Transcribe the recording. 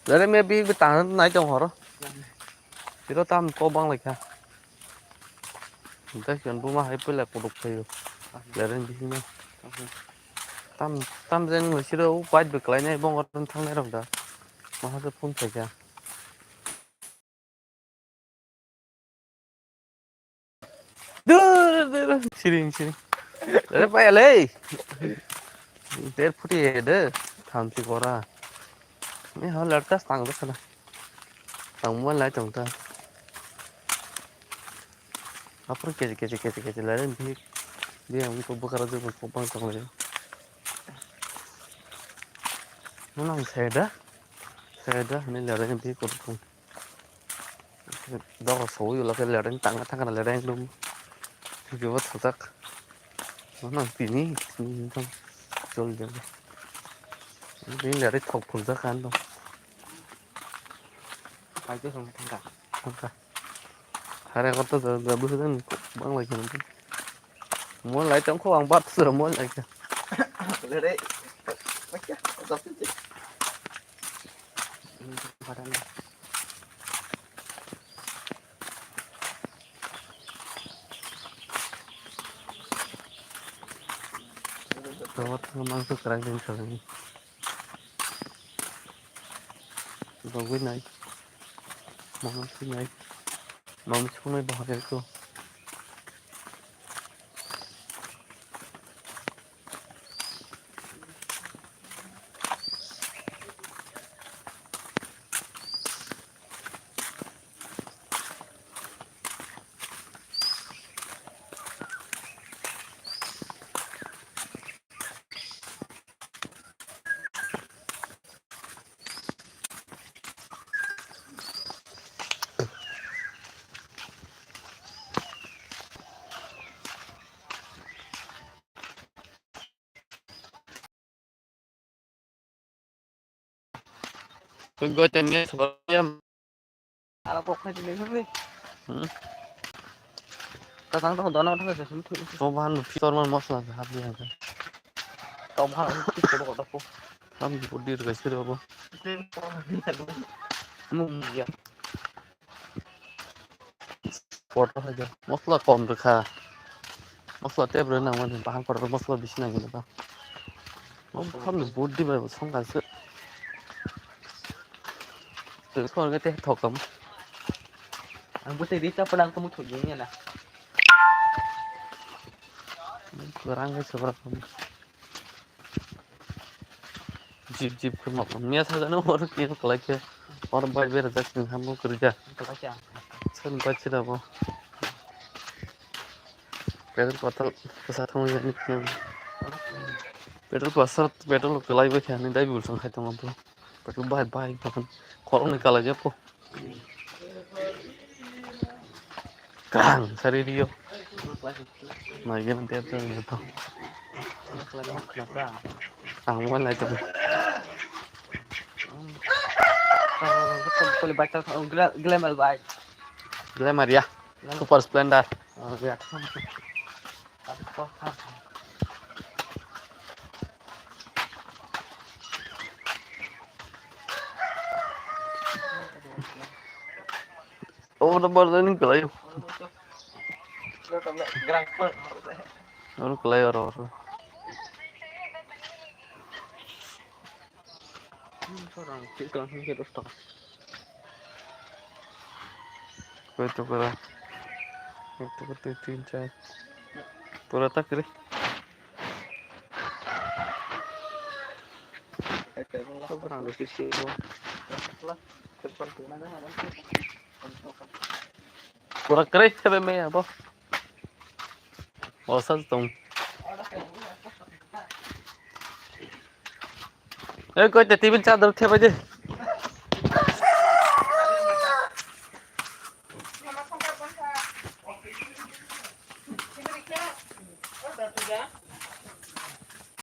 Đấy mẹ bị tàng này trong họ đó. Thì đó tam có băng lại kha. Kita kan rumah itu lah produk itu. Leren di sini. Tam zen masih ada white berkelainya bang orang thang này rồi đó. Mà hết phun phải kha. Dur. Siring. Đấy phải lấy. Để phuti đấy. Tham chi kora. Mấy họ lật tắt tàng đó thôi. Tàng muốn lại trong ta. Apa kece leren di. Dia yang itu bakar aja berkopang tang lagi. Nang seda ini leren di kodong. Đó số là cái leren tăng thằng là leren luôn. Cái vật thật nó nang tini không chol được. Ini leren thọc phun ra kan đâu. Phải chứ không thằng cả. Không cả. Hai anh con tôi giờ bữa giờ băng lại cái muốn lấy trong kho hàng bắt sửa muốn lại cái. Lên đấy. Bắt chứ. Tập chứ. Vào đây. Đó mang thức ra lên trời. Rồi cái này. Mong cái này. Mong xuống này bỏ cái cô. Tôi gọi tên nghe số em. Ala kok hay đi đi. Ừ. Ta thắng đó nó thắng sẽ xuống thử. Số ban phi tor man masla hạt đi hàng. Tao bảo nó tiếp tục đó. Tam di body rồi cái đó. Mùng gì? Water aja. Masla kom được kha. Masla tep rồi nào mình bahang par masla bisi nang gitu. Tam di body bay song kan se. Từ con cái tép thọc cấm. Ang buti dito pa lang tumutulog niya na. Kurang cái seberapa cấm. Jeep ke mak. Mia saja no orang kira kalau ke orang baik beres jadi kamu kerja. Ito pa siya. Sen baca dah po. Petrol pasal kesat kamu yang ini. Petrol pasal petrol kelai baca ni dah biul sang kaitan apa. Petrol baik bahkan kalau ni kalau aja po. Kang sari dia. Nah ini nanti ada gitu. Ang wala ito. Kalau baca glamour bike. Glamour ya. Super Splendor. Ya. Oh, nomor ini kelai. Grand Sport. Orang kelai orang. Orang kita hidup stock. Itu kira. Itu betul cincai. Pura tak kiri. Orang di sisi itu. Pura kiri siapa me apa? Osas tung. Eh, kau jadi tim cadar siapa je?